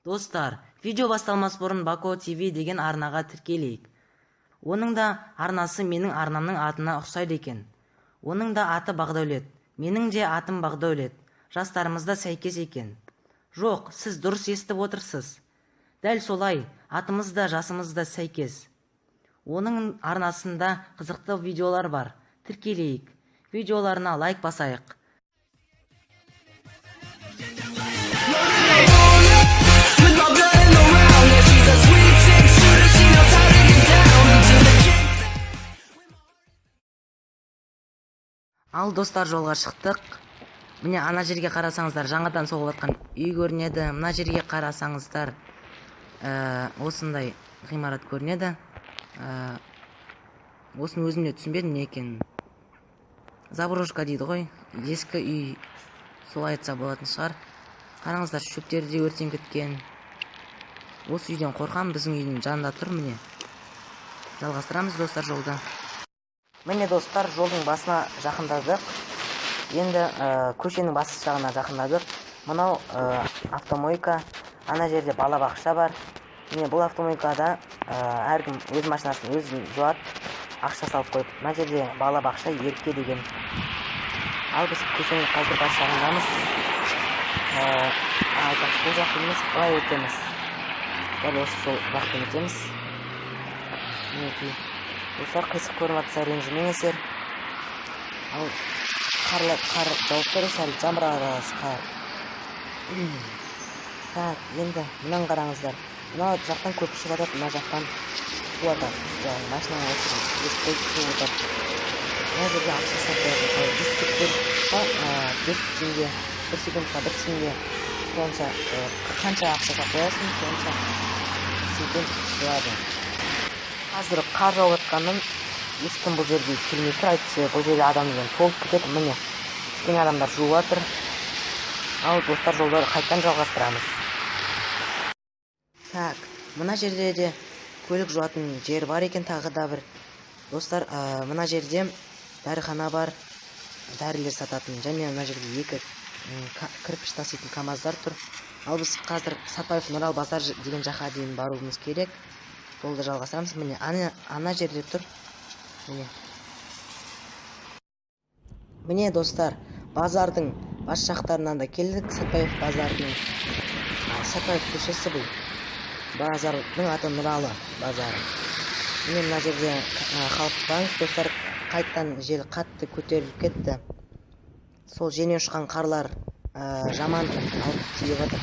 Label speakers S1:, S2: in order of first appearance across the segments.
S1: Достар, видео басталмас бұрын Бако ТВ деген арнаға тіркелейік. Оның да арнасы менің арнамның атына ұқсайды екен. Оның да аты Бақдәулет. Менің де атым Бақдәулет. Жастарымызда сәйкес екен. Жоқ, сіз дұрыс естіп отырсыз. Дәл солай, атымыз да жасымыз да сәйкес. Оның арнасында қызықты видеолар бар. Тіркелейік. Видеоларына лайк басайық. Ал достар, жолға шықтық. Міне ана жерге қарасаңыздар, жаңадан соғылып жатқан үй көрінеді. Мына жерге қарасаңыздар, осындай ғимарат көрінеді. Осыны өзім де түсінбедім не екенін. Заброшка дейді ғой, ескі үй, солай айтса болатын шығар. Қараңыздар, шөптері де өртеніп кеткен. Осы үйден қорқам, біздің үйдің жанында тұр. Міне жалғастырамыз достар жолда. Міне достар, жолдың басына жақындадық. Енді көшенің бас жағына жақындадық. Мынау автомойка. Ана жерде балабақша бар. Міне бұл автомойкада әркім өз машинасын өзін жуат, ақша салып қойып. Мына жерде балабақша Ерке деген. Ал біз көшенің қазір бас жағындамыз. Бұл жақта емес, былай өтеміз. Дәл осы сол жақтан өтеміз. Мінекей. Достар, қисық көріп жатса ренжімеңіздер. Ал қар жауып тұр, сәл жамырағыз қар. Так, енді мынаны қараңыздар. Мына жақтан көпір шығып жатады, мына жақтан су атады. Машинаға отырып, су атады. Мына жерге ақша сатып, дискеттер 5 теңге, 1 секундқа 1 теңге. Сонша қанша ақша қоясың, сонша секунд болады. Қазір қар жауып жатқаннан ешкім бұл жерге келмей тұр. Әйтпесе бұл жерде адаммен толып кетеді. Міне кішкене адамдар жуып жатыр. Ал достар, жолды қайттан жалғастырамыз. Так, мына жерде де көлік жуатын жер бар екен, тағы да бір. Достар, мына жерде дәріхана бар, дәрілер сататын, және мына жерде 2 кірпіш таситын КамАЗдар тұр. Ал біз қазір Сатпаев Нұрал базар деген жаққа дейін баруымыз керек. Жолды жалғастырамыз. Міне ана жерде тұр. Міне достар, базардың бас жақтарынан да келдік. Сатпаев базардың, Сатпаев көшесі бұл. Базардың аты Нұралы базары. Міне мына жерде халық банк. Достар, қайттан жел қатты көтеріліп кетті. Сол жеңе ұшқан қарлар жаман алып тиіп жатыр.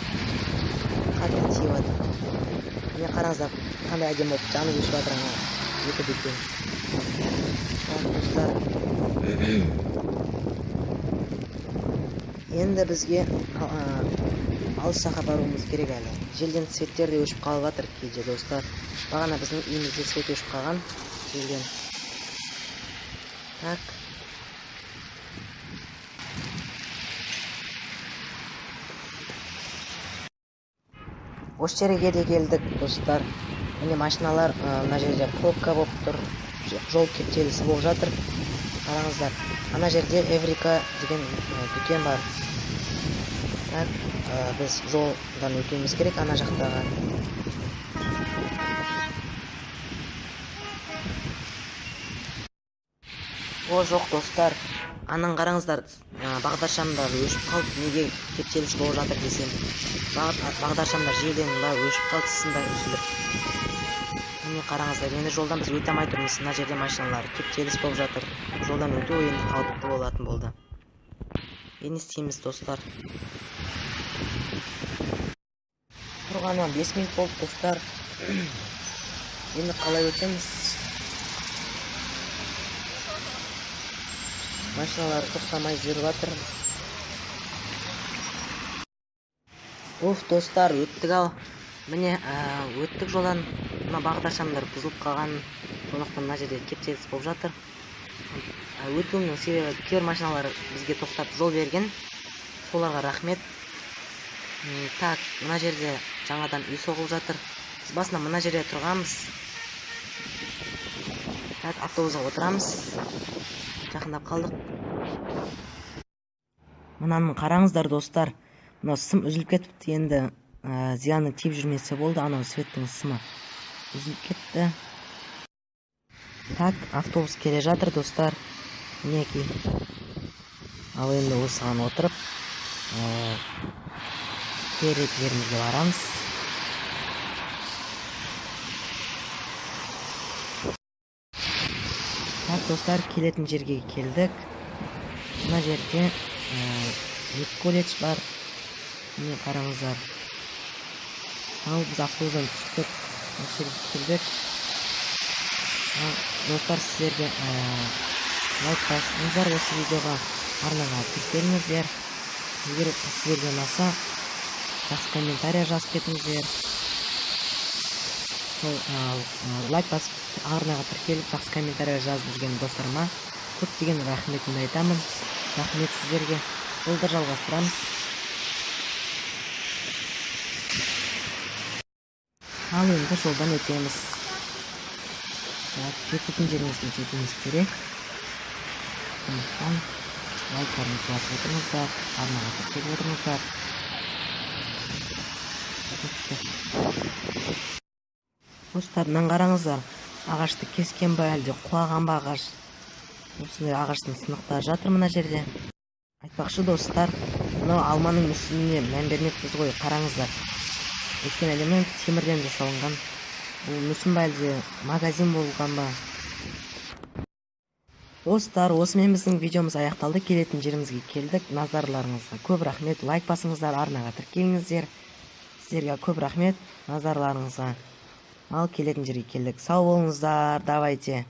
S1: Қатты тиіп жатыр. Міне қараңыздар, қандай әдемі болып жанып өшіп жатыр ана екі дүкен. Достар, енді бізге алыс жаққа баруымыз керек әлі. Желден светтер де өшіп қалып жатыр кейде достар. Бағана біздің үйімізде свет өшіп қалған желден. Так. Осы жерге де келдік достар. Міне машиналар мына жерде пробка болып тұр. Жол кептелісі болып жатыр. Қараңыздар, ана жерде Эврика деген дүкен бар. Так, біз жолдан өтуіміз керек ана жақтаға. О, жоқ достар. Анан қараңыздар, бағдаршамдар өшіп қалды. Неге кептеліс болып жатыр десем, бағдаршамдар желден өшіп қалды, сымдар үзіліп. Міне қараңыздар, енді жолдан біз өте алмай тұрмыз. Мына жерде машиналар кептеліс болып жатыр. Жолдан өту енді қауіпті болатын болды. Енді істейміз достар. Тұрғанына 5 минут болды достар. Енді қалай өтеміз? Машиналар тоқтамай жүріп жатыр. Уф, достар, өттік ал. Міне өттік жолдан. Мына бағдаршамдар бұзылып қалған. Сондықтан мына жерде кептеліс болып жатыр. Өтуімнің себебі кейбір машиналар бізге тоқтап жол берген. Соларға рахмет. Так, мына жерде жаңадан үй соғылып жатыр. Біз басына мына жерде тұрғанбыз. Так, автобусға отырамыз. Жақындап қалдық. Мынаны қараңыздар достар. Мына сым үзіліп кетіпті. Енді зияны тиіп жүрмесе болды. Анау светтің сымы үзіліп кетті. Так, автобус келе жатыр достар. Мінекей. Ал енді осыған отырып керек жерімізге барамыз. Так достар, келетін жерге келдік. Мына жерде екі колледж бар. Міне қараңыздар. Ал біз автобустан түстік. Осы жерге келдік. Достар, сіздерге лайк басыңыздар, осы видеоға арнаға тіркеліңіздер. Егер сіздерге ұнаса, жақсы комментария жазып кетіңіздер. Лайк басып арнаға тіркеліп жақсы комментария жазып жүрген достарыма көптеген рахметімді айтамын. Рахмет сіздерге. Жолды жалғастырамыз. Ал енді жолдан өтеміз. Жететін жерімізге жетуіміз керек. Сондықтан лайктарыңызды басып отырыңыздар, арнаға тіркеліп отырыңыздар. Достар, мынаны қараңыздар. Ағашты кескен ба әлде құлаған ба ағаш? Осындай ағаштың сынықтары жатыр мына жерде. Айтпақшы достар, мынау алманың мүсініне мән бермеппіз ғой, қараңыздар. Өйткені элемент темірден жасалынған. Бұл мүсін ба әлде магазин болған ба? Достар, осымен біздің видеомыз аяқталды. Келетін жерімізге келдік. Назарларыңызға көп рахмет. Лайк басыңыздар, арнаға тіркеліңіздер. Сіздерге көп рахмет назарларыңызға. Ал келетін жерге келдік. Сау болыңыздар, давайте.